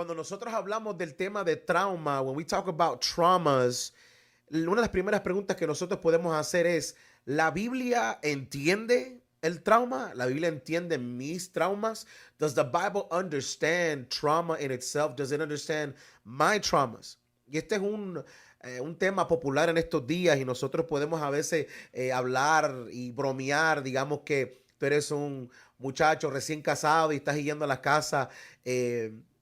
Cuando nosotros hablamos del tema de trauma, when we talk about traumas, una de las primeras preguntas que nosotros podemos hacer es, ¿la Biblia entiende el trauma? ¿La Biblia entiende mis traumas? Does the Bible understand trauma in itself? Does it understand my traumas? Y este es un tema popular en estos días y nosotros podemos a veces hablar y bromear, digamos que tú eres un muchacho recién casado y estás yendo a la casa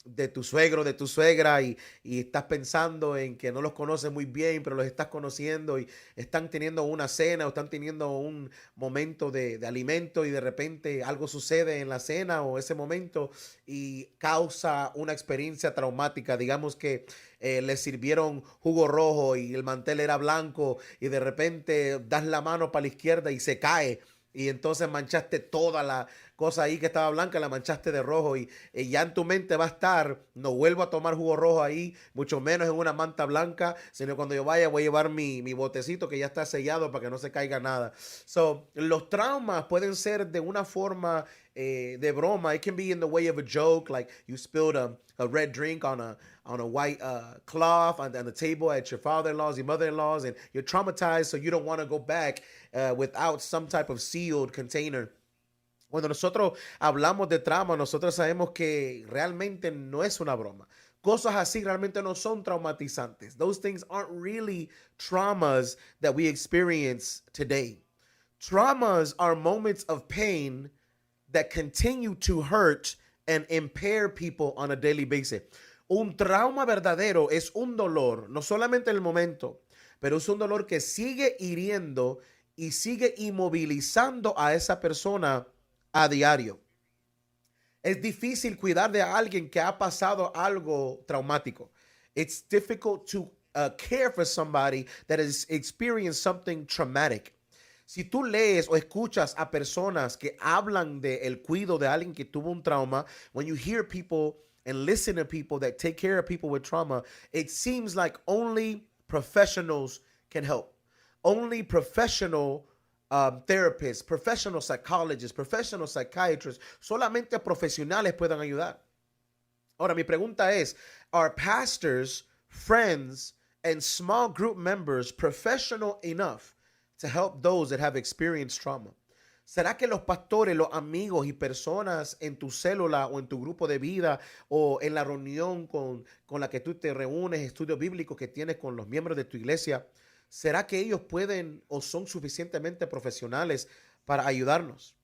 de tu suegro, de tu suegra y estás pensando en que no los conoces muy bien, pero los estás conociendo y están teniendo una cena o están teniendo un momento de alimento y de repente algo sucede en la cena o ese momento y causa una experiencia traumática. Digamos que les sirvieron jugo rojo y el mantel era blanco y de repente das la mano para la izquierda y se cae. Y entonces manchaste toda la cosa ahí que estaba blanca, la manchaste de rojo y ya en tu mente va a estar, no vuelvo a tomar jugo rojo ahí, mucho menos en una manta blanca, sino cuando yo vaya voy a llevar mi botecito que ya está sellado para que no se caiga nada. So, los traumas pueden ser de una forma de broma. It can be in the way of a joke, like you spilled a red drink on a white cloth on the table at your father-in-law's, your mother-in-law's, and you're traumatized, so you don't want to go back without some type of sealed container. Cuando nosotros hablamos de trauma, nosotros sabemos que realmente no es una broma. Cosas así realmente no son traumatizantes. Those things aren't really traumas that we experience today. Traumas are moments of pain that continue to hurt and impair people on a daily basis. Un trauma verdadero es un dolor, no solamente en el momento, pero es un dolor que sigue hiriendo y sigue inmovilizando a esa persona a diario. Es difícil cuidar de alguien que ha pasado algo traumático. It's difficult to care for somebody that has experienced something traumatic. Si tú lees o escuchas a personas que hablan de el cuidado de alguien que tuvo un trauma, when you hear people and listen to people that take care of people with trauma, it seems like only professionals can help. Only professional therapists, professional psychologists, professional psychiatrists, solamente profesionales pueden ayudar. Ahora, mi pregunta es, are pastors, friends, and small group members professional enough to help those that have experienced trauma? ¿Será que los pastores, los amigos y personas en tu célula o en tu grupo de vida o en la reunión con la que tú te reúnes, estudios bíblicos que tienes con los miembros de tu iglesia, será que ellos pueden o son suficientemente profesionales para ayudarnos?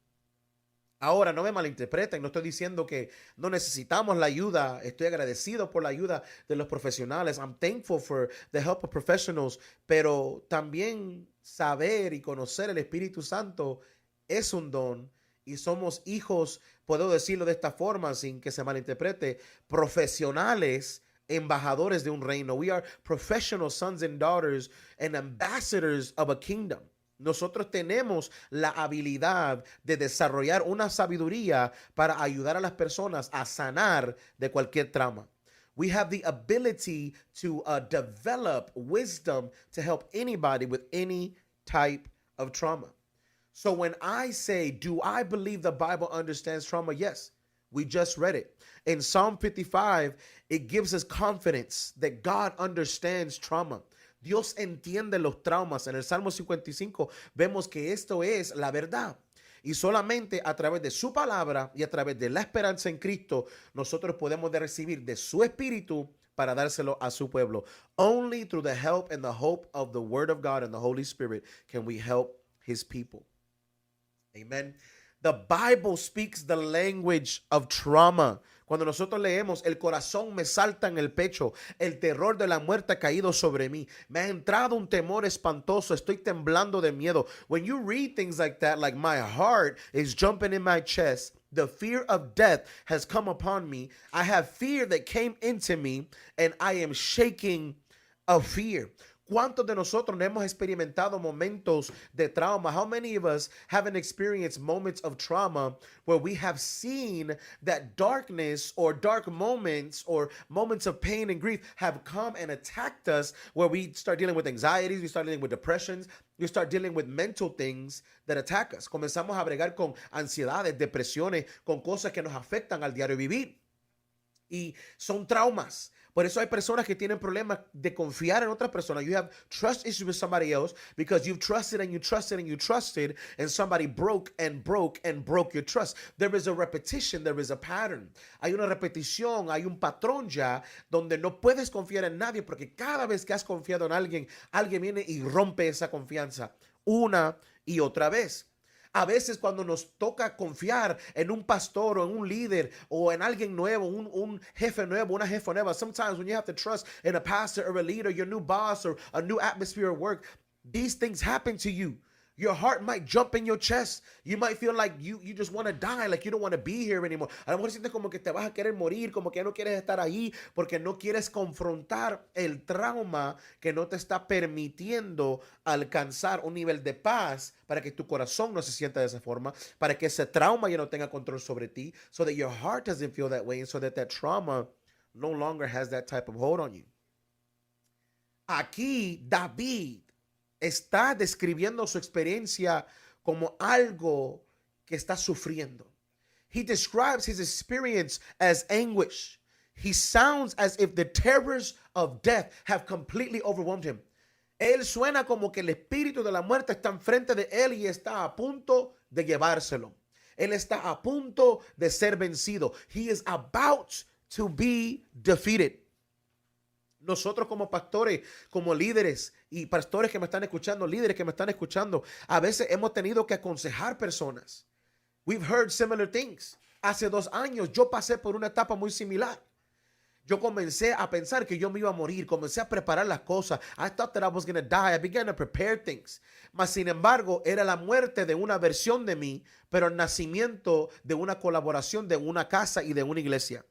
Ahora, no me malinterpreten, no estoy diciendo que no necesitamos la ayuda, estoy agradecido por la ayuda de los profesionales, I'm thankful for the help of professionals, pero también saber y conocer el Espíritu Santo es un don y somos hijos, puedo decirlo de esta forma sin que se malinterprete, profesionales, embajadores de un reino. We are professional sons and daughters and ambassadors of a kingdom. Nosotros tenemos la habilidad de desarrollar una sabiduría para ayudar a las personas a sanar de cualquier trauma. We have the ability to develop wisdom to help anybody with any type of trauma. So when I say, do I believe the Bible understands trauma? Yes, we just read it. In Psalm 55, it gives us confidence that God understands trauma. Dios entiende los traumas. En el Salmo 55 vemos que esto es la verdad. Y solamente a través de su palabra y a través de la esperanza en Cristo, nosotros podemos recibir de su espíritu para dárselo a su pueblo. Only through the help and the hope of the Word of God and the Holy Spirit can we help His people. Amen. The Bible speaks the language of trauma. Cuando nosotros leemos, el corazón me salta en el pecho, el terror de la muerte ha caído sobre mí, me ha entrado un temor espantoso, estoy temblando de miedo. When you read things like that, like my heart is jumping in my chest, the fear of death has come upon me, I have fear that came into me, and I am shaking of fear. ¿Cuántos de nosotros no hemos experimentado momentos de trauma? How many of us haven't experienced moments of trauma where we have seen that darkness or dark moments or moments of pain and grief have come and attacked us, where we start dealing with anxieties, we start dealing with depressions, we start dealing with mental things that attack us. Comenzamos a bregar con ansiedades, depresiones, con cosas que nos afectan al diario vivir. Y son traumas. Por eso hay personas que tienen problemas de confiar en otras personas. You have trust issues with somebody else because you've trusted and you trusted and you trusted, and somebody broke and broke and broke your trust. There is a repetition, there is a pattern. Hay una repetición, hay un patrón ya donde no puedes confiar en nadie porque cada vez que has confiado en alguien, alguien viene y rompe esa confianza una y otra vez. A veces cuando nos toca confiar en un pastor o en un líder o en alguien nuevo, un jefe nuevo, una jefa nueva, sometimes when you have to trust in a pastor or a leader, your new boss or a new atmosphere of work, these things happen to you. Your heart might jump in your chest. You might feel like you just want to die, like you don't want to be here anymore. A lo mejor sientes como que te vas a querer morir, como que ya no quieres estar ahí, porque no quieres confrontar el trauma que no te está permitiendo alcanzar un nivel de paz para que tu corazón no se sienta de esa forma, para que ese trauma ya no tenga control sobre ti, so that your heart doesn't feel that way, and so that trauma no longer has that type of hold on you. Aquí David está describiendo su experiencia como algo que está sufriendo. He describes his experience as anguish. He sounds as if the terrors of death have completely overwhelmed him. Él suena como que el espíritu de la muerte está enfrente de él y está a punto de llevárselo. Él está a punto de ser vencido. He is about to be defeated. Nosotros como pastores, como líderes y pastores que me están escuchando, líderes que me están escuchando, a veces hemos tenido que aconsejar personas. We've heard similar things. Hace 2 años yo pasé por una etapa muy similar. Yo comencé a pensar que yo me iba a morir, comencé a preparar las cosas. I thought that I was going to die. I began to prepare things. Mas, sin embargo, era la muerte de una versión de mí, pero el nacimiento de una colaboración de una casa y de una iglesia.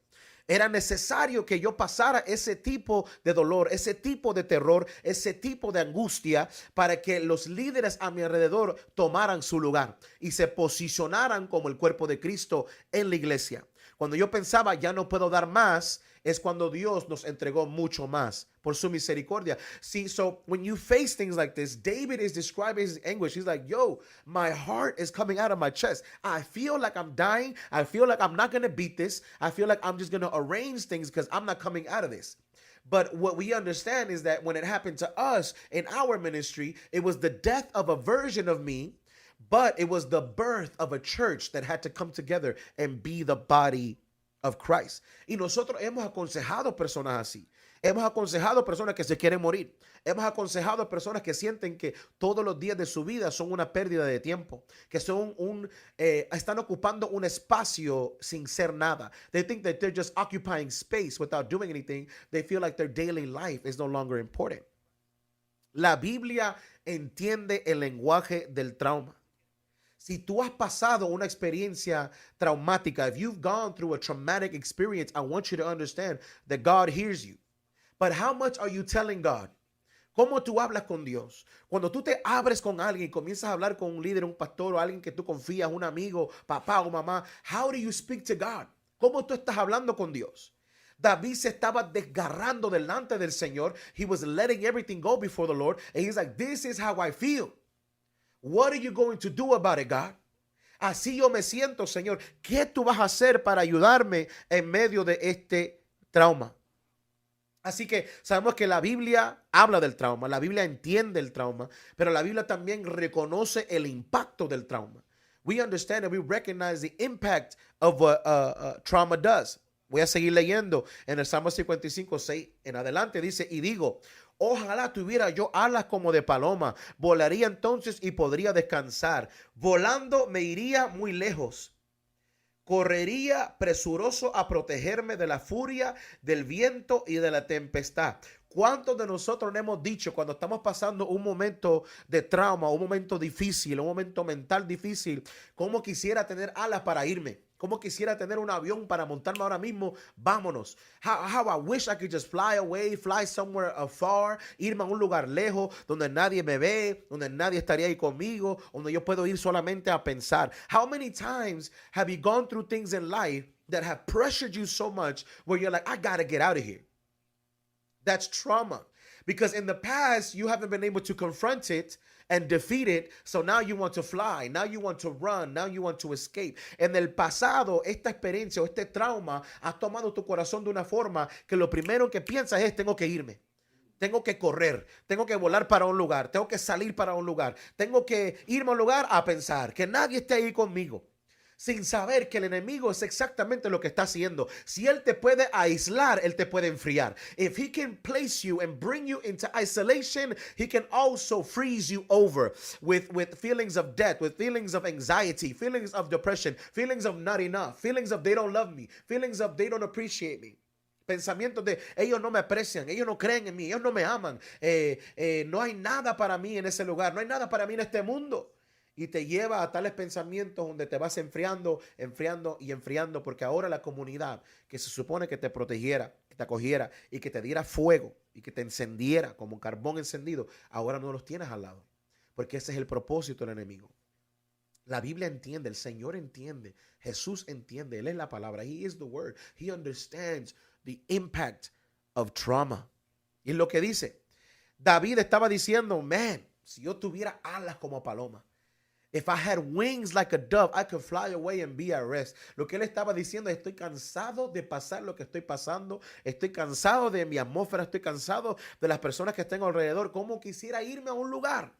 Era necesario que yo pasara ese tipo de dolor, ese tipo de terror, ese tipo de angustia para que los líderes a mi alrededor tomaran su lugar y se posicionaran como el cuerpo de Cristo en la iglesia. Cuando yo pensaba ya no puedo dar más, es cuando Dios nos entregó mucho más por su misericordia. See, so when you face things like this, David is describing his anguish. He's like, yo, my heart is coming out of my chest. I feel like I'm dying. I feel like I'm not going to beat this. I feel like I'm just going to arrange things because I'm not coming out of this. But what we understand is that when it happened to us in our ministry, it was the death of a version of me, but it was the birth of a church that had to come together and be the body of Christ. Y nosotros hemos aconsejado personas así. Hemos aconsejado personas que se quieren morir. Hemos aconsejado personas que sienten que todos los días de su vida son una pérdida de tiempo, que son están ocupando un espacio sin ser nada. They think that they're just occupying space without doing anything. They feel like their daily life is no longer important. La Biblia entiende el lenguaje del trauma. Si tú has pasado una experiencia traumática, if you've gone through a traumatic experience, I want you to understand that God hears you. But how much are you telling God? ¿Cómo tú hablas con Dios? Cuando tú te abres con alguien y comienzas a hablar con un líder, un pastor o alguien que tú confías, un amigo, papá o mamá, how do you speak to God? ¿Cómo tú estás hablando con Dios? David se estaba desgarrando delante del Señor. He was letting everything go before the Lord. And he's like, this is how I feel. What are you going to do about it, God? Así yo me siento, Señor. ¿Qué tú vas a hacer para ayudarme en medio de este trauma? Así que sabemos que la Biblia habla del trauma, la Biblia entiende el trauma, pero la Biblia también reconoce el impacto del trauma. We understand and we recognize the impact of what trauma does. Voy a seguir leyendo en el Salmo 55, 6 en adelante. Dice, y digo, ojalá tuviera yo alas como de paloma, volaría entonces y podría descansar. Volando me iría muy lejos. Correría presuroso a protegerme de la furia, del viento y de la tempestad. ¿Cuántos de nosotros le hemos dicho cuando estamos pasando un momento de trauma, un momento difícil, un momento mental difícil, cómo quisiera tener alas para irme? ¿Cómo quisiera tener un avión para montarme ahora mismo? Vámonos. How I wish I could just fly away, fly somewhere afar, irme a un lugar lejos donde nadie me ve, donde nadie estaría ahí conmigo, donde yo puedo ir solamente a pensar. How many times have you gone through things in life that have pressured you so much where you're like, I gotta get out of here? That's trauma. Because in the past, you haven't been able to confront it. and defeat it. So now you want to fly, now you want to run, now you want to escape. En el pasado, esta experiencia o este trauma ha tomado tu corazón de una forma que lo primero que piensas es: tengo que irme. Tengo que correr, tengo que volar para un lugar, tengo que salir para un lugar, tengo que irme a un lugar a pensar que nadie esté ahí conmigo, sin saber que el enemigo es exactamente lo que está haciendo. Si él te puede aislar, él te puede enfriar. If he can place you and bring you into isolation, he can also freeze you over with feelings of death, with feelings of anxiety, feelings of depression, feelings of not enough, feelings of they don't love me, feelings of they don't appreciate me. Pensamientos de ellos no me aprecian, ellos no creen en mí, ellos no me aman, no hay nada para mí en ese lugar, no hay nada para mí en este mundo. Y te lleva a tales pensamientos donde te vas enfriando, enfriando y enfriando, porque ahora la comunidad que se supone que te protegiera, que te acogiera y que te diera fuego y que te encendiera como un carbón encendido, ahora no los tienes al lado, porque ese es el propósito del enemigo. La Biblia entiende, el Señor entiende, Jesús entiende, Él es la palabra, He is the word, He understands the impact of trauma. Y es lo que dice. David estaba diciendo: man, si yo tuviera alas como paloma, if I had wings like a dove, I could fly away and be at rest. Lo que él estaba diciendo es: estoy cansado de pasar lo que estoy pasando, estoy cansado de mi atmósfera, estoy cansado de las personas que tengo alrededor. ¿Cómo quisiera irme a un lugar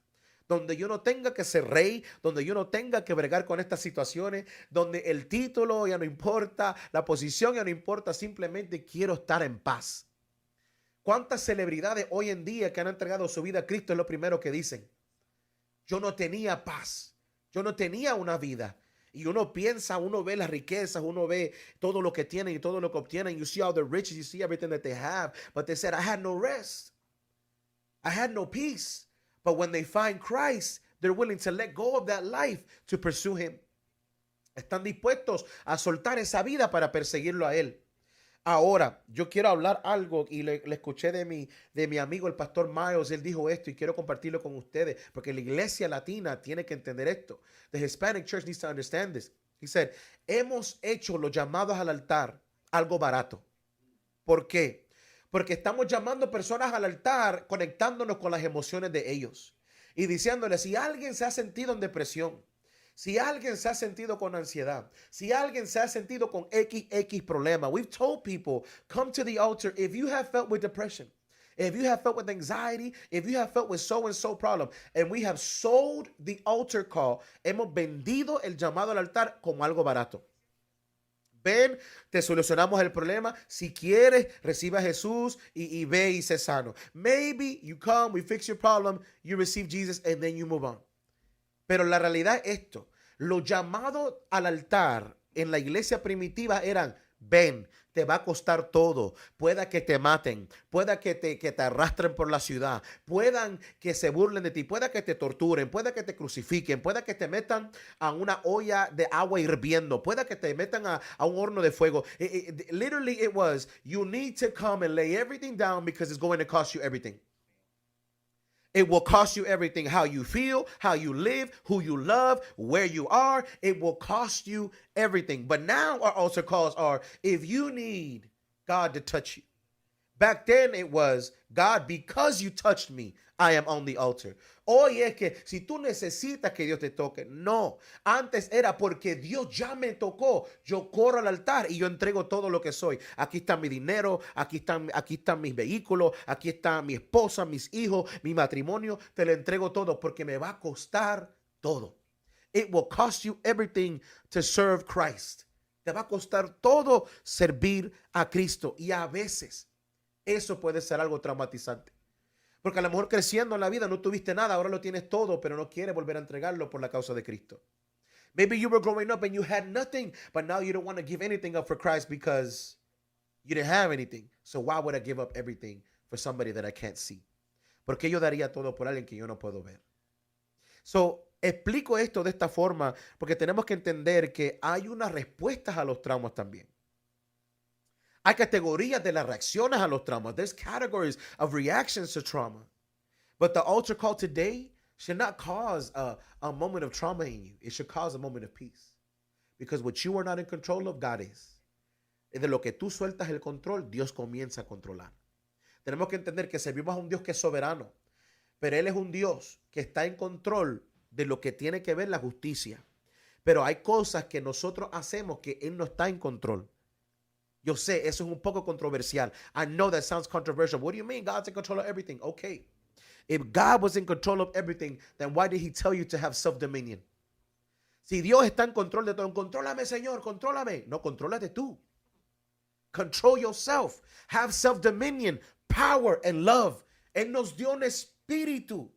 donde yo no tenga que ser rey, donde yo no tenga que bregar con estas situaciones, donde el título ya no importa, la posición ya no importa, simplemente quiero estar en paz? ¿Cuántas celebridades hoy en día que han entregado su vida a Cristo es lo primero que dicen? Yo no tenía paz, yo no tenía una vida. Y uno piensa, uno ve las riquezas, uno ve todo lo que tienen y todo lo que obtienen. You see all the riches, you see everything that they have. But they said, I had no rest. I had no peace. But when they find Christ, they're willing to let go of that life to pursue Him. Están dispuestos a soltar esa vida para perseguirlo a Él. Ahora, yo quiero hablar algo y le escuché de mi amigo el pastor Miles. Él dijo esto y quiero compartirlo con ustedes porque la iglesia latina tiene que entender esto. The Hispanic church needs to understand this. He said, hemos hecho los llamados al altar algo barato. ¿Por qué? Porque estamos llamando personas al altar conectándonos con las emociones de ellos y diciéndoles: si alguien se ha sentido en depresión, si alguien se ha sentido con ansiedad, si alguien se ha sentido con XX problema, we've told people, come to the altar if you have felt with depression, if you have felt with anxiety, if you have felt with so and so problem, and we have sold the altar call. Hemos vendido el llamado al altar como algo barato. Ven, te solucionamos el problema. Si quieres, recibe a Jesús y ve y sé sano. Maybe you come, we fix your problem, you receive Jesus, and then you move on. Pero la realidad es esto. Los llamados al altar en la iglesia primitiva eran: ven, te va a costar todo. Pueda que te maten, pueda que te arrastren por la ciudad, puedan que se burlen de ti, pueda que te torturen, pueda que te crucifiquen, pueda que te metan a una olla de agua hirviendo, pueda que te metan a un horno de fuego. Literally it was, you need to come and lay everything down because it's going to cost you everything. It will cost you everything. How you feel, how you live, who you love, where you are. It will cost you everything. But now our altar calls are: if you need God to touch you. Back then it was: God, because you touched me, I am on the altar. Hoy es que si tú necesitas que Dios te toque. No, antes era porque Dios ya me tocó. Yo corro al altar y yo entrego todo lo que soy. Aquí está mi dinero, aquí están mis vehículos, aquí está mi esposa, mis hijos, mi matrimonio. Te lo entrego todo porque me va a costar todo. It will cost you everything to serve Christ. Te va a costar todo servir a Cristo. Y a veces eso puede ser algo traumatizante. Porque a lo mejor creciendo en la vida no tuviste nada, ahora lo tienes todo, pero no quieres volver a entregarlo por la causa de Cristo. Maybe you were growing up and you had nothing, but now you don't want to give anything up for Christ because you didn't have anything. So why would I give up everything for somebody that I can't see? Porque yo daría todo por alguien que yo no puedo ver. So, explico esto de esta forma porque tenemos que entender que hay unas respuestas a los traumas también. Hay categorías de las reacciones a los traumas. There's categories of reactions to trauma. But the altar call today should not cause a moment of trauma in you. It should cause a moment of peace. Because what you are not in control of, God is. De lo que tú sueltas el control, Dios comienza a controlar. Tenemos que entender que servimos a un Dios que es soberano. pero Él es un Dios que está en control de lo que tiene que ver la justicia. Pero hay cosas que nosotros hacemos que Él no está en control. Yo sé, eso es un poco controversial. I know that sounds controversial. What do you mean? God's in control of everything. Okay. If God was in control of everything, then why did He tell you to have self-dominion? Si Dios está en control de todo, contrólame, Señor, contrólame. No, contrólate tú. Control yourself. Have self-dominion, power and love. Él nos dio un espíritu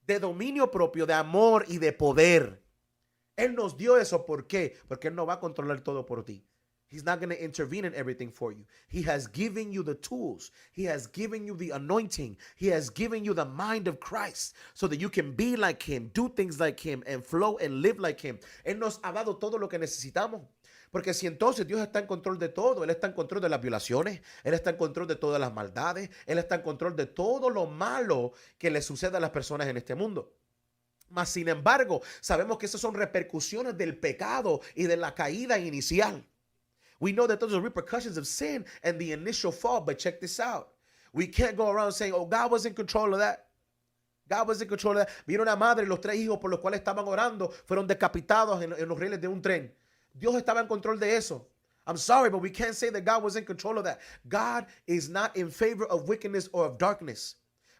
de dominio propio, de amor y de poder. Él nos dio eso. ¿Por qué? Porque Él no va a controlar todo por ti. He's not going to intervene in everything for you. He has given you the tools. He has given you the anointing. He has given you the mind of Christ so that you can be like Him, do things like Him, and flow and live like Him. Él nos ha dado todo lo que necesitamos. Porque si entonces Dios está en control de todo, Él está en control de las violaciones, Él está en control de todas las maldades, Él está en control de todo lo malo que le sucede a las personas en este mundo. Mas, sin embargo, sabemos que esas son repercusiones del pecado y de la caída inicial. We know that those are repercussions of sin and the initial fall, but check this out. We can't go around saying, oh, God was in control of that. God was in control of that. Vino una madre y los 3 hijos por los cuales estaban orando fueron decapitados en los rieles de un tren. Dios estaba en control de eso. I'm sorry, but we can't say that God was in control of that. God is not in favor of wickedness or of darkness.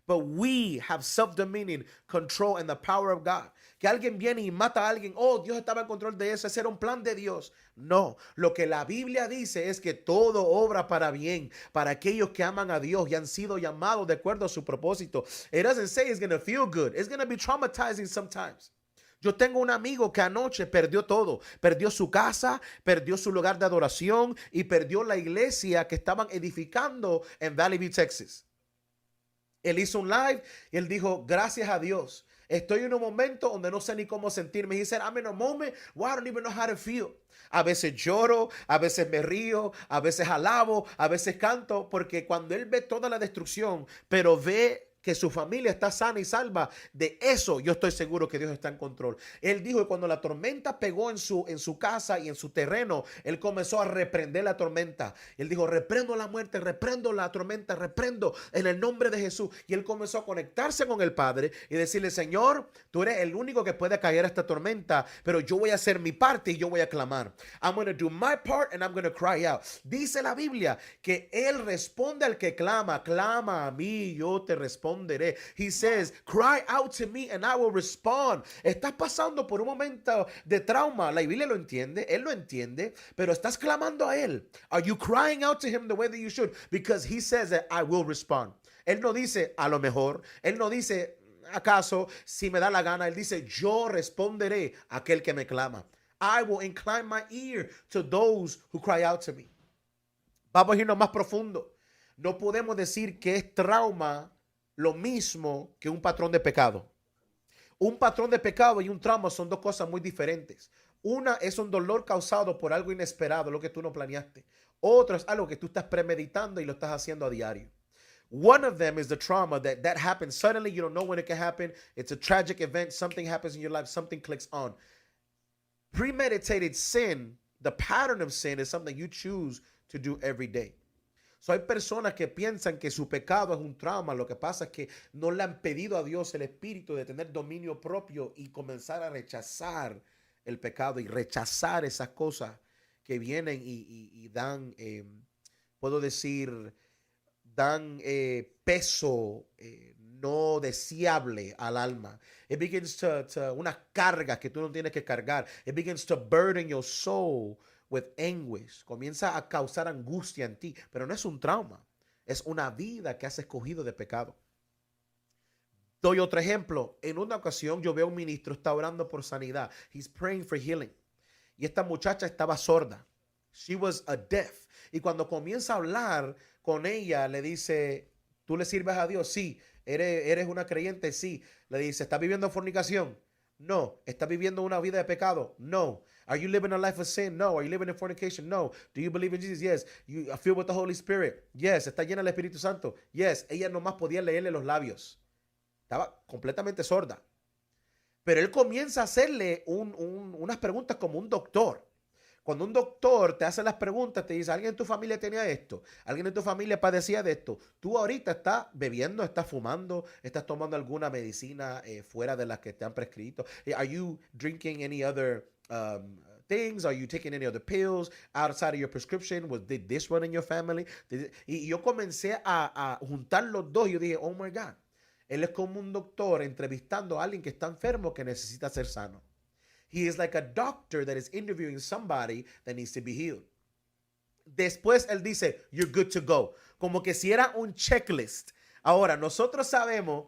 But we have self-dominion, control, and the power of God. Que alguien viene y mata a alguien. Oh, Dios estaba en control de eso. Ese era un plan de Dios. No, lo que la Biblia dice es que todo obra para bien, para aquellos que aman a Dios y han sido llamados de acuerdo a su propósito. It doesn't say it's going to feel good. It's going to be traumatizing sometimes. Yo tengo un amigo que anoche perdió todo. Perdió su casa, perdió su lugar de adoración y perdió la iglesia que estaban edificando en Valley View, Texas. Él hizo un live y él dijo, gracias a Dios. Estoy en un momento donde no sé ni cómo sentirme. He said, I'm in a moment where I don't even know how to feel. A veces lloro, a veces me río, a veces alabo, a veces canto, porque cuando él ve toda la destrucción, pero ve que su familia está sana y salva, de eso yo estoy seguro que Dios está en control. Él dijo que cuando la tormenta pegó en su casa y en su terreno, él comenzó a reprender la tormenta. Él dijo, reprendo la muerte, reprendo la tormenta, reprendo en el nombre de Jesús. Y él comenzó a conectarse con el Padre y decirle, Señor, tú eres el único que puede callar esta tormenta, pero yo voy a hacer mi parte y yo voy a clamar. I'm going to do my part and I'm going to cry out. Dice la Biblia que él responde al que clama. Clama a mí, yo te respondo. He says, cry out to me and I will respond. Estás pasando por un momento de trauma. La Biblia lo entiende, él lo entiende, pero estás clamando a él. Are you crying out to him the way that you should? Because he says that I will respond. Él no dice a lo mejor, él no dice acaso si me da la gana, él dice yo responderé a aquel que me clama. I will incline my ear to those who cry out to me. Vamos a irnos más profundo. No podemos decir que es trauma lo mismo que un patrón de pecado. Un patrón de pecado y un trauma son dos cosas muy diferentes. Una es un dolor causado por algo inesperado, lo que tú no planeaste. Otro es algo que tú estás premeditando y lo estás haciendo a diario. One of them is the trauma that happens suddenly. You don't know when it can happen. It's a tragic event. Something happens in your life. Something clicks on. Premeditated sin, the pattern of sin, is something you choose to do every day. So hay personas que piensan que su pecado es un trauma. Lo que pasa es que no le han pedido a Dios el espíritu de tener dominio propio y comenzar a rechazar el pecado y rechazar esas cosas que vienen y dan, puedo decir, dan peso no deseable al alma. It begins to una carga que tú no tienes que cargar. It begins to burden your soul with anguish. Comienza a causar angustia en ti, pero no es un trauma, es una vida que has escogido de pecado. Doy otro ejemplo. En una ocasión yo veo a un ministro, está orando por sanidad. He's praying for healing. Y esta muchacha estaba sorda. She was a deaf. Y cuando comienza a hablar con ella, le dice, ¿tú le sirves a Dios? Sí. ¿Eres una creyente? Sí. Le dice, ¿estás viviendo fornicación? No. ¿Estás viviendo una vida de pecado? No. Are you living a life of sin? No. Are you living in fornication? No. Do you believe in Jesus? Yes. You are filled with the Holy Spirit? Yes. ¿Está llena del Espíritu Santo? Yes. Ella nomás podía leerle los labios. Estaba completamente sorda. Pero él comienza a hacerle unas preguntas como un doctor. Cuando un doctor te hace las preguntas, te dice, ¿alguien en tu familia tenía esto? ¿Alguien en tu familia padecía de esto? Tú ahorita estás bebiendo, estás fumando, estás tomando alguna medicina fuera de las que te han prescrito. Are you drinking any other things? Are you taking any other pills outside of your prescription? Did this run in your family? Y yo comencé a juntar los dos y yo dije, oh my God. Él es como un doctor entrevistando a alguien que está enfermo que necesita ser sano. He is like a doctor that is interviewing somebody that needs to be healed. Después él dice, you're good to go. Como que si era un checklist. Ahora, nosotros sabemos,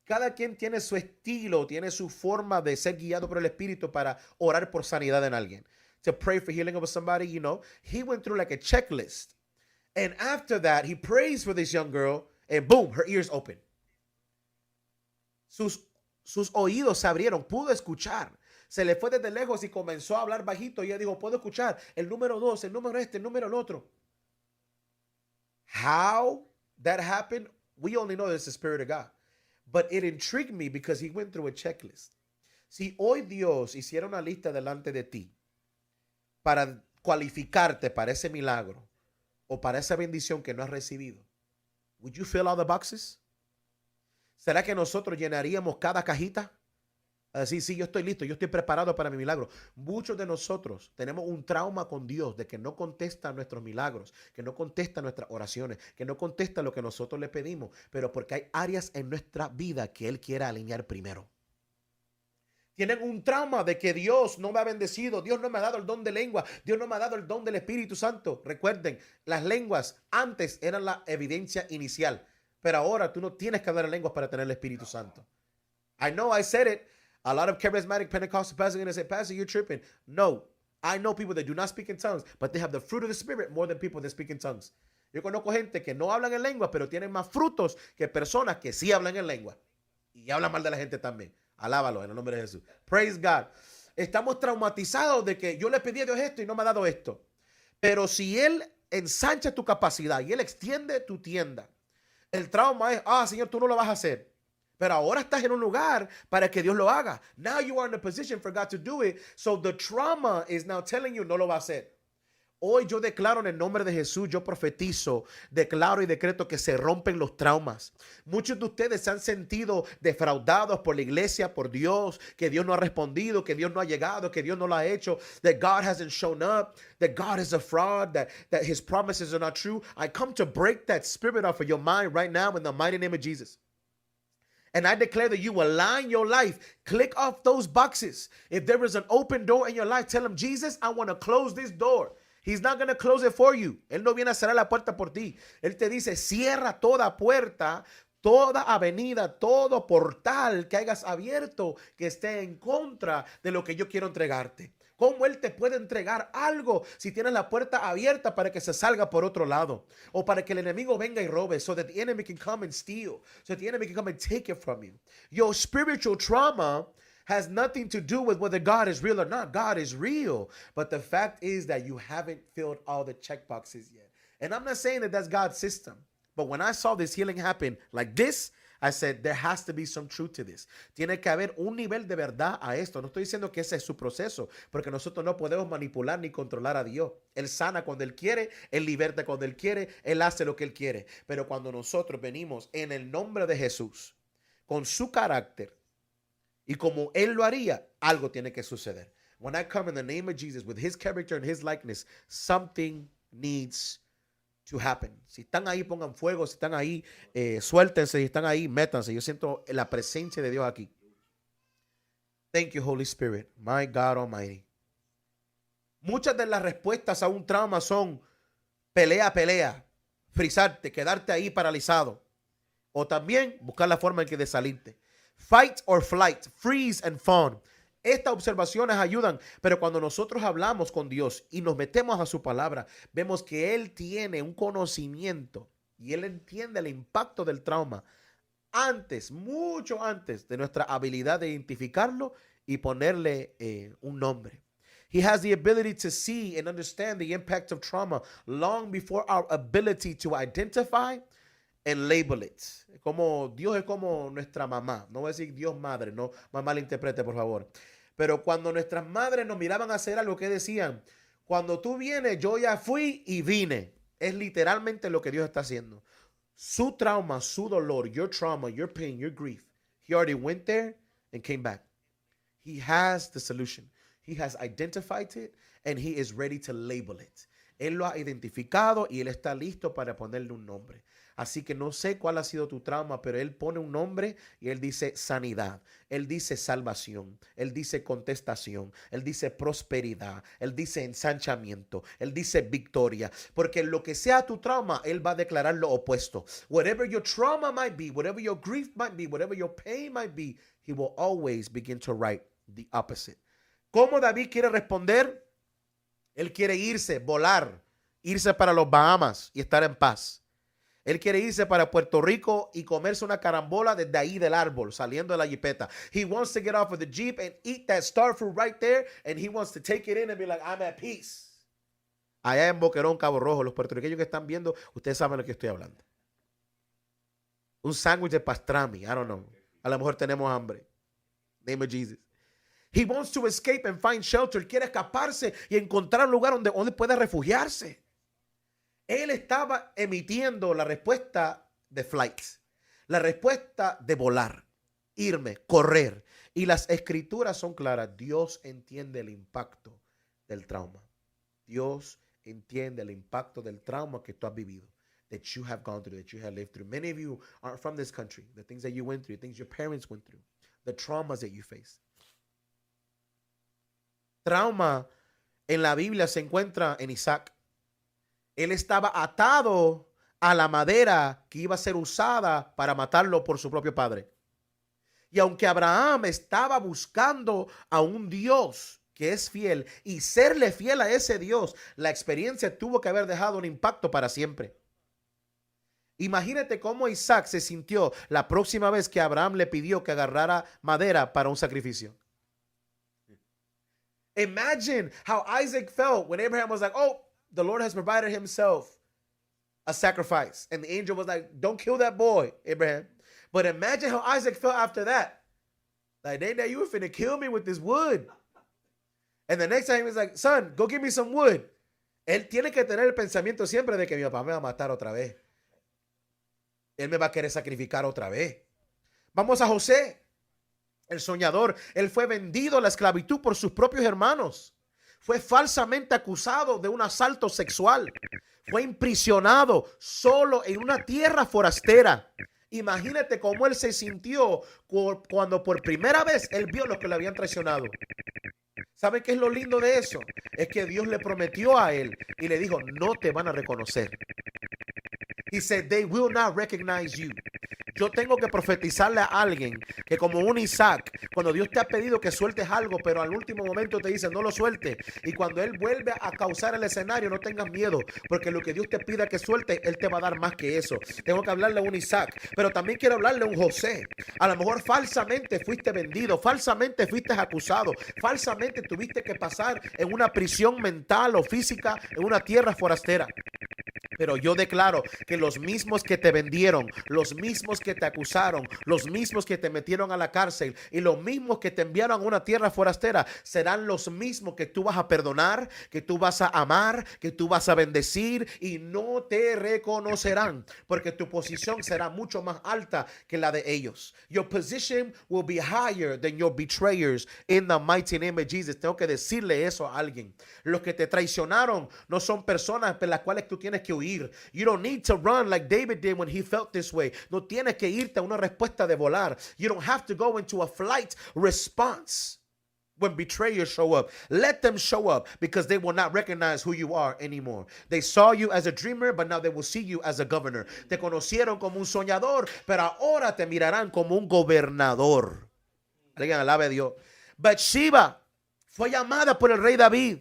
cada quien tiene su estilo, tiene su forma de ser guiado por el Espíritu para orar por sanidad en alguien. To pray for healing over somebody, you know. He went through like a checklist. And after that, he prays for this young girl and boom, her ears open. Sus oídos se abrieron, pudo escuchar. Se le fue desde lejos y comenzó a hablar bajito. Y ella dijo, puedo escuchar el número 2, el número este, el número el otro. How that happened, we only know it's the Spirit of God. But it intrigued me because he went through a checklist. Si hoy Dios hiciera una lista delante de ti para cualificarte para ese milagro o para esa bendición que no has recibido, would you fill all the boxes? ¿Será que nosotros llenaríamos cada cajita? Así, sí, yo estoy listo, yo estoy preparado para mi milagro. Muchos de nosotros tenemos un trauma con Dios de que no contesta nuestros milagros, que no contesta nuestras oraciones, que no contesta lo que nosotros le pedimos, pero porque hay áreas en nuestra vida que Él quiere alinear primero. Tienen un trauma de que Dios no me ha bendecido, Dios no me ha dado el don de lengua, Dios no me ha dado el don del Espíritu Santo. Recuerden, las lenguas antes eran la evidencia inicial. Pero ahora tú no tienes que hablar en lenguas para tener el Espíritu Santo. I know I said it. A lot of charismatic Pentecostal pastors are going to say, Pastor, you're tripping. No. I know people that do not speak in tongues, but they have the fruit of the Spirit more than people that speak in tongues. Yo conozco gente que no hablan en lengua, pero tienen más frutos que personas que sí hablan en lengua. Y hablan mal de la gente también. Alábalo en el nombre de Jesús. Praise God. Estamos traumatizados de que yo le pedí a Dios esto y no me ha dado esto. Pero si Él ensancha tu capacidad y Él extiende tu tienda, el trauma es, Señor, tú no lo vas a hacer. Pero ahora estás en un lugar para que Dios lo haga. Now you are in a position for God to do it. So the trauma is now telling you no lo va a hacer. Hoy yo declaro en el nombre de Jesús, yo profetizo, declaro y decreto que se rompen los traumas. Muchos de ustedes se han sentido defraudados por la iglesia, por Dios, que Dios no ha respondido, que Dios no ha llegado, que Dios no lo ha hecho, that God hasn't shown up, that God is a fraud, that his promises are not true. I come to break that spirit off of your mind right now in the mighty name of Jesus. And I declare that you will align your life. Click off those boxes. If there is an open door in your life, tell him, Jesus, I want to close this door. He's not going to close it for you. Él no viene a cerrar la puerta por ti. Él te dice, cierra toda puerta, toda avenida, todo portal que hayas abierto que esté en contra de lo que yo quiero entregarte. ¿Cómo Él te puede entregar algo si tienes la puerta abierta para que se salga por otro lado? O para que el enemigo venga y robe, so that the enemy can come and steal, so that the enemy can come and take it from you. Your spiritual trauma has nothing to do with whether God is real or not. God is real. But the fact is that you haven't filled all the check boxes yet. And I'm not saying that that's God's system. But when I saw this healing happen like this, I said, there has to be some truth to this. Tiene que haber un nivel de verdad a esto. No estoy diciendo que ese es su proceso, porque nosotros no podemos manipular ni controlar a Dios. Él sana cuando Él quiere, Él liberta cuando Él quiere, Él hace lo que Él quiere. Pero cuando nosotros venimos en el nombre de Jesús, con su carácter, y como Él lo haría, algo tiene que suceder. When I come in the name of Jesus, with His character and His likeness, something needs to happen. Si están ahí, pongan fuego. Si están ahí, suéltense. Si están ahí, métanse. Yo siento la presencia de Dios aquí. Thank you, Holy Spirit. My God Almighty. Muchas de las respuestas a un trauma son pelea, pelea, frizarte, quedarte ahí paralizado. O también buscar la forma en que de salirte. Fight or flight, freeze and fawn. Estas observaciones ayudan, pero cuando nosotros hablamos con Dios y nos metemos a su palabra, vemos que Él tiene un conocimiento y Él entiende el impacto del trauma antes, mucho antes de nuestra habilidad de identificarlo y ponerle un nombre. He has the ability to see and understand the impact of trauma long before our ability to identify and label it. Como Dios es como nuestra mamá. No voy a decir Dios madre, no malinterprete, por favor. Pero cuando nuestras madres nos miraban a hacer algo, que decían, Cuando tú vienes, yo ya fui y vine. Es literalmente lo que Dios está haciendo. Su trauma, su dolor, your trauma, your pain, your grief. He already went there and came back. He has the solution. He has identified it and he is ready to label it. Él lo ha identificado y él está listo para ponerle un nombre. Así que no sé cuál ha sido tu trauma, pero él pone un nombre y él dice sanidad, él dice salvación, él dice contestación, él dice prosperidad, él dice ensanchamiento, él dice victoria. Porque lo que sea tu trauma, él va a declarar lo opuesto. Whatever your trauma might be, whatever your grief might be, whatever your pain might be, he will always begin to write the opposite. ¿Cómo David quiere responder? Él quiere irse, volar, irse para los Bahamas y estar en paz. Él quiere irse para Puerto Rico y comerse una carambola desde ahí del árbol, saliendo de la jipeta. He wants to get off of the Jeep and eat that star fruit right there, and he wants to take it in and be like, I'm at peace. Allá en Boquerón, Cabo Rojo, los puertorriqueños que están viendo, ustedes saben de lo que estoy hablando. Un sándwich de pastrami, I don't know. A lo mejor tenemos hambre. Name of Jesus. He wants to escape and find shelter. Él quiere escaparse y encontrar un lugar donde pueda refugiarse. Él estaba emitiendo la respuesta de flight, la respuesta de volar, irme, correr. Y las escrituras son claras. Dios entiende el impacto del trauma. Dios entiende el impacto del trauma que tú has vivido, that you have gone through, that you have lived through. Many of you aren't from this country. The things that you went through, the things your parents went through, the traumas that you faced. Trauma en la Biblia se encuentra en Isaac. Él estaba atado a la madera que iba a ser usada para matarlo por su propio padre. Y aunque Abraham estaba buscando a un Dios que es fiel y serle fiel a ese Dios, la experiencia tuvo que haber dejado un impacto para siempre. Imagínate cómo Isaac se sintió la próxima vez que Abraham le pidió que agarrara madera para un sacrificio. Imagine how Isaac felt when Abraham was like, oh, the Lord has provided himself a sacrifice. And the angel was like, don't kill that boy, Abraham. But imagine how Isaac felt after that. Like, Dad, you were finna kill me with this wood. And the next time he was like, son, go give me some wood. Él tiene que tener el pensamiento siempre de que mi papá me va a matar otra vez. Él me va a querer sacrificar otra vez. Vamos a José, el soñador. Él fue vendido a la esclavitud por sus propios hermanos. Fue falsamente acusado de un asalto sexual. Fue imprisionado solo en una tierra forastera. Imagínate cómo él se sintió cuando por primera vez él vio lo que le habían traicionado. ¿Saben qué es lo lindo de eso? Es que Dios le prometió a él y le dijo, no te van a reconocer. He said, they will not recognize you. Yo tengo que profetizarle a alguien que como un Isaac, cuando Dios te ha pedido que sueltes algo, pero al último momento te dice, no lo suelte. Y cuando Él vuelve a causar el escenario, no tengas miedo, porque lo que Dios te pida que suelte, Él te va a dar más que eso. Tengo que hablarle a un Isaac, pero también quiero hablarle a un José. A lo mejor falsamente fuiste vendido, falsamente fuiste acusado, falsamente tuviste que pasar en una prisión mental o física en una tierra forastera. Pero yo declaro que los mismos que te vendieron, los mismos que te acusaron, los mismos que te metieron a la cárcel y los mismos que te enviaron a una tierra forastera serán los mismos que tú vas a perdonar, que tú vas a amar, que tú vas a bendecir y no te reconocerán porque tu posición será mucho más alta que la de ellos. Your position will be higher than your betrayers in the mighty name of Jesus. Tengo que decirle eso a alguien. Los que te traicionaron no son personas por las cuales tú tienes que huir. You don't need to run like David did when he felt this way. No tienes que irte a una respuesta de volar. You don't have to go into a flight response when betrayers show up. Let them show up because they will not recognize who you are anymore. They saw you as a dreamer, but now they will see you as a governor. Te conocieron como un soñador, pero ahora te mirarán como un gobernador. Alguien alabe a Dios. Bathsheba fue llamada por el rey David.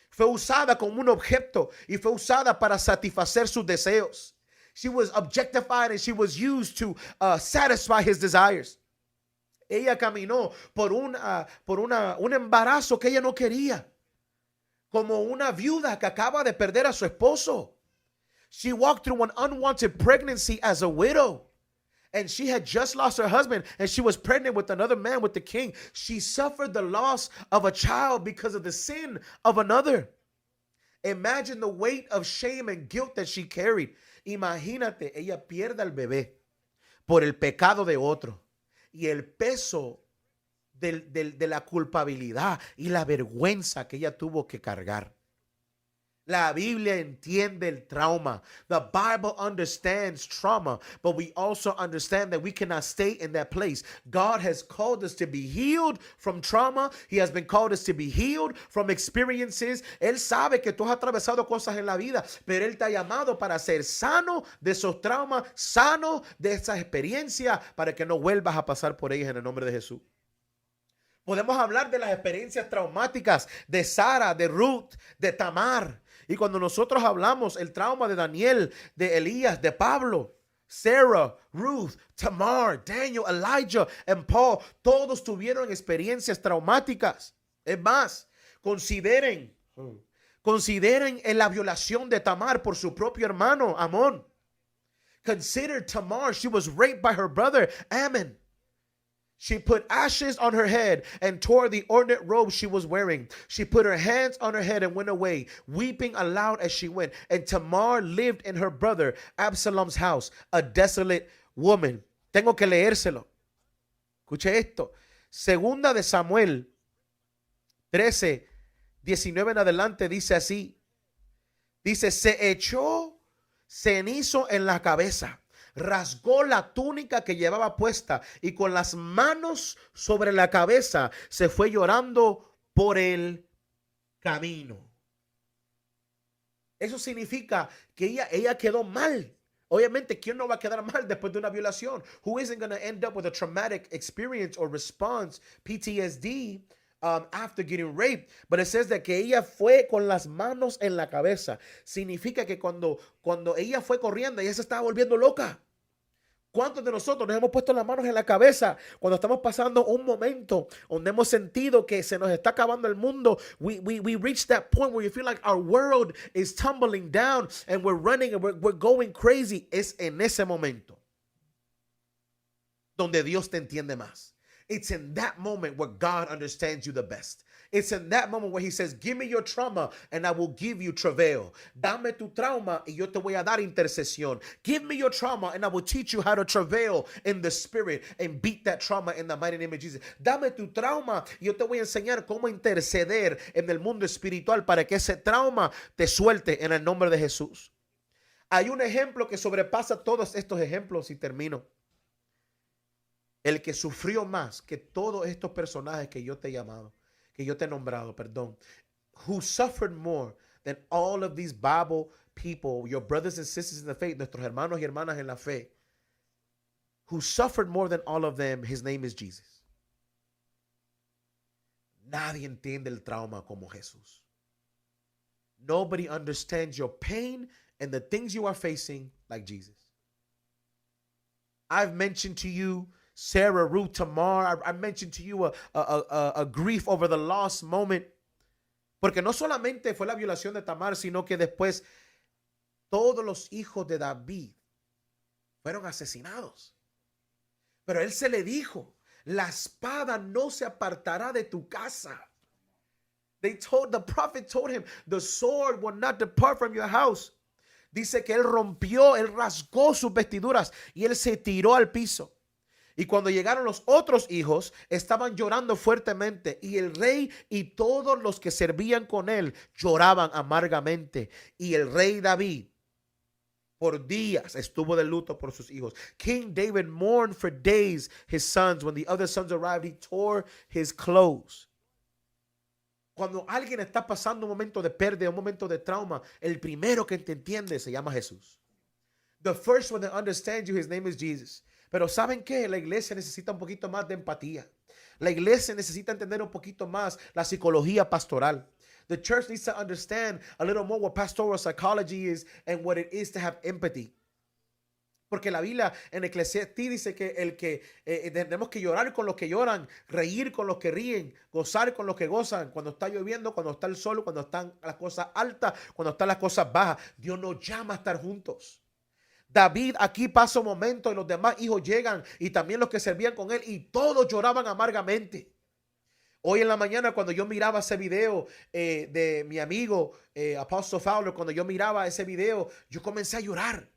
Fue usada como un objeto y fue usada para satisfacer sus deseos. She was objectified and she was used to satisfy his desires. Ella caminó por un embarazo que ella no quería, como una viuda que acaba de perder a su esposo. She walked through an unwanted pregnancy as a widow. And she had just lost her husband and she was pregnant with another man, with the king. She suffered the loss of a child because of the sin of another. Imagine the weight of shame and guilt that she carried. Imagínate, ella pierde al bebé por el pecado de otro y el peso de la culpabilidad y la vergüenza que ella tuvo que cargar. La Biblia entiende el trauma. The Bible understands trauma, but we also understand that we cannot stay in that place. God has called us to be healed from trauma. He has been called us to be healed from experiences. Él sabe que tú has atravesado cosas en la vida, pero Él te ha llamado para ser sano de esos traumas, sano de esas experiencias, para que no vuelvas a pasar por ellas en el nombre de Jesús. Podemos hablar de las experiencias traumáticas de Sara, de Ruth, de Tamar. Y cuando nosotros hablamos el trauma de Daniel, de Elías, de Pablo, Sarah, Ruth, Tamar, Daniel, Elijah y Paul, todos tuvieron experiencias traumáticas. Es más, consideren en la violación de Tamar por su propio hermano, Amón. Consider Tamar, she was raped by her brother, Ammon. She put ashes on her head and tore the ornate robe she was wearing. She put her hands on her head and went away, weeping aloud as she went. And Tamar lived in her brother Absalom's house, a desolate woman. Tengo que leérselo. Escuche esto. Segunda de Samuel 13, 19 en adelante dice así. Dice, se echó cenizo en la cabeza, rasgó la túnica que llevaba puesta y con las manos sobre la cabeza se fue llorando por el camino. Eso significa que ella quedó mal. Obviamente, ¿quién no va a quedar mal después de una violación? Who isn't going to end up with a traumatic experience or response, PTSD, after getting raped? But it says that que ella fue con las manos en la cabeza. Significa que cuando ella fue corriendo, ella se estaba volviendo loca. ¿Cuántos de nosotros nos hemos puesto las manos en la cabeza cuando estamos pasando un momento donde hemos sentido que se nos está acabando el mundo? We reach that point where you feel like our world is tumbling down and we're running and we're going crazy. Es en ese momento donde Dios te entiende más. It's in that moment where God understands you the best. It's in that moment where he says, give me your trauma and I will give you travail. Dame tu trauma y yo te voy a dar intercesión. Give me your trauma and I will teach you how to travail in the spirit and beat that trauma in the mighty name of Jesus. Dame tu trauma y yo te voy a enseñar cómo interceder en el mundo espiritual para que ese trauma te suelte en el nombre de Jesús. Hay un ejemplo que sobrepasa todos estos ejemplos y termino. El que sufrió más que todos estos personajes que yo te he llamado, que yo te he nombrado, perdón, who suffered more than all of these Bible people, your brothers and sisters in the faith, nuestros hermanos y hermanas en la fe, who suffered more than all of them, his name is Jesus. Nadie entiende el trauma como Jesús. Nobody understands your pain and the things you are facing like Jesus. I've mentioned to you Sarah, Ruth, Tamar. I mentioned to you a grief over the lost moment. Porque no solamente fue la violación de Tamar, sino que después todos los hijos de David fueron asesinados. Pero él se le dijo, la espada no se apartará de tu casa. The prophet told him, the sword will not depart from your house. Dice que él rasgó sus vestiduras y él se tiró al piso. Y cuando llegaron los otros hijos, estaban llorando fuertemente. Y el rey y todos los que servían con él lloraban amargamente. Y el rey David por días estuvo de luto por sus hijos. King David mourned for days his sons. When the other sons arrived, he tore his clothes. Cuando alguien está pasando un momento de pérdida, un momento de trauma, el primero que te entiende se llama Jesús. The first one that understands you, his name is Jesus. Pero ¿saben qué? La iglesia necesita un poquito más de empatía. La iglesia necesita entender un poquito más la psicología pastoral. The church needs to understand a little more what pastoral psychology is and what it is to have empathy. Porque la Biblia en Eclesiastés dice que tenemos que llorar con los que lloran, reír con los que ríen, gozar con los que gozan, cuando está lloviendo, cuando está el sol, cuando están las cosas altas, cuando están las cosas bajas. Dios nos llama a estar juntos. David aquí pasa un momento y los demás hijos llegan y también los que servían con él y todos lloraban amargamente. Hoy en la mañana cuando yo miraba ese video de mi amigo Apostle Fowler, cuando yo miraba ese video, yo comencé a llorar.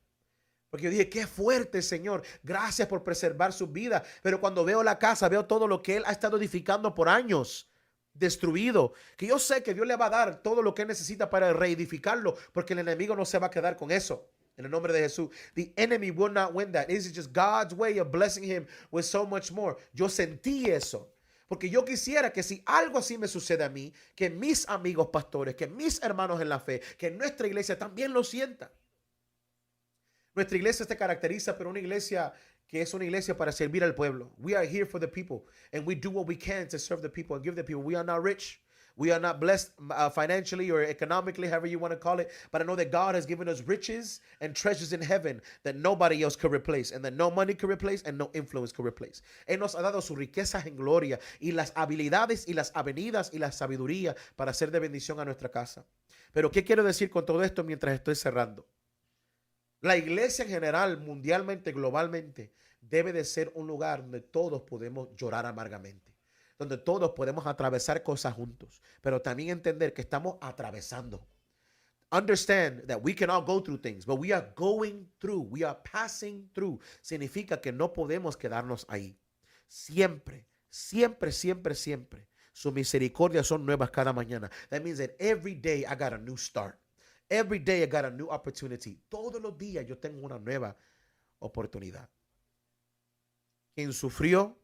Porque yo dije, qué fuerte, Señor. Gracias por preservar su vida. Pero cuando veo la casa, veo todo lo que él ha estado edificando por años, destruido. Que yo sé que Dios le va a dar todo lo que él necesita para reedificarlo, porque el enemigo no se va a quedar con eso. En el nombre de Jesús. The enemy will not win that. This is just God's way of blessing him with so much more. Yo sentí eso. Porque yo quisiera que si algo así me sucede a mí, que mis amigos pastores, que mis hermanos en la fe, que nuestra iglesia también lo sienta. Nuestra iglesia se caracteriza por una iglesia que es una iglesia para servir al pueblo. We are here for the people and we do what we can to serve the people and give the people. We are not rich. We are not blessed financially or economically, however you want to call it. But I know that God has given us riches and treasures in heaven that nobody else could replace and that no money could replace and no influence could replace. Él nos ha dado sus riquezas en gloria y las habilidades y las avenidas y la sabiduría para ser de bendición a nuestra casa. Pero ¿qué quiero decir con todo esto mientras estoy cerrando? La iglesia en general, mundialmente, globalmente, debe de ser un lugar donde todos podemos llorar amargamente, donde todos podemos atravesar cosas juntos, pero también entender que estamos atravesando. Understand that we can all go through things, but we are going through, we are passing through. Significa que no podemos quedarnos ahí. Siempre, siempre, siempre, siempre. Sus misericordias son nuevas cada mañana. That means that every day I got a new start. Every day I got a new opportunity. Todos los días yo tengo una nueva oportunidad. Quien sufrió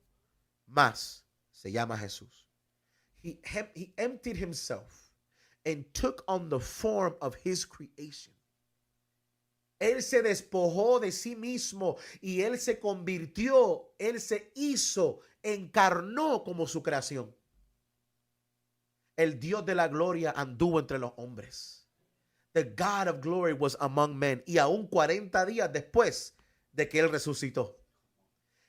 más se llama Jesús. He emptied himself and took on the form of his creation. Él se despojó de sí mismo y él se convirtió, él se hizo, encarnó como su creación. El Dios de la gloria anduvo entre los hombres. The God of glory was among men. Y aún 40 días después de que él resucitó.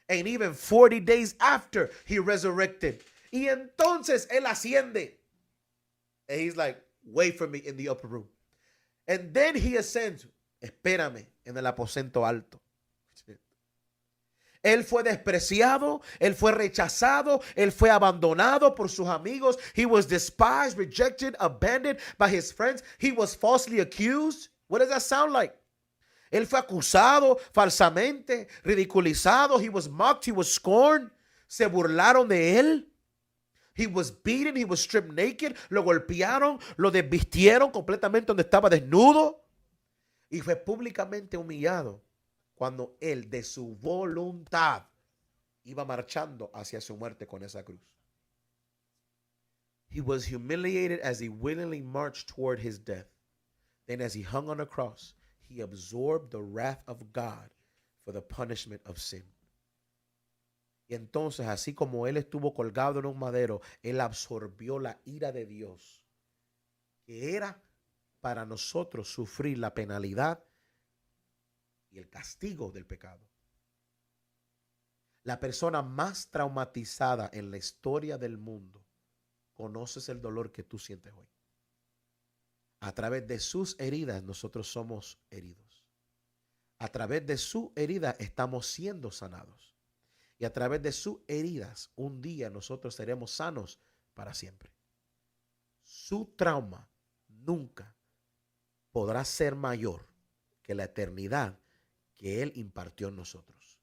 And even 40 days after he resurrected. Y entonces él asciende. And he's like, wait for me in the upper room. And then he ascends. Espérame en el aposento alto. Él fue despreciado, él fue rechazado, él fue abandonado por sus amigos. He was despised, rejected, abandoned by his friends. He was falsely accused. What does that sound like? Él fue acusado falsamente, ridiculizado. He was mocked, he was scorned. Se burlaron de él. He was beaten, he was stripped naked. Lo golpearon, lo desvistieron completamente donde estaba desnudo. Y fue públicamente humillado cuando él de su voluntad iba marchando hacia su muerte con esa cruz. He was humiliated as he willingly marched toward his death. Then as he hung on a cross, he absorbed the wrath of God for the punishment of sin. Y entonces, así como él estuvo colgado en un madero, él absorbió la ira de Dios, que era para nosotros sufrir la penalidad y el castigo del pecado. La persona más traumatizada en la historia del mundo, conoces el dolor que tú sientes hoy. A través de sus heridas nosotros somos heridos. A través de su herida estamos siendo sanados. Y a través de sus heridas un día nosotros seremos sanos para siempre. Su trauma nunca podrá ser mayor que la eternidad que él impartió en nosotros.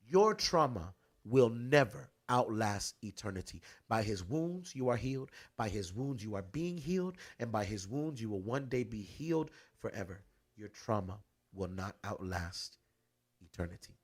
Your trauma will never outlast eternity. By his wounds you are healed. By his wounds you are being healed. And by his wounds you will one day be healed forever. Your trauma will not outlast eternity.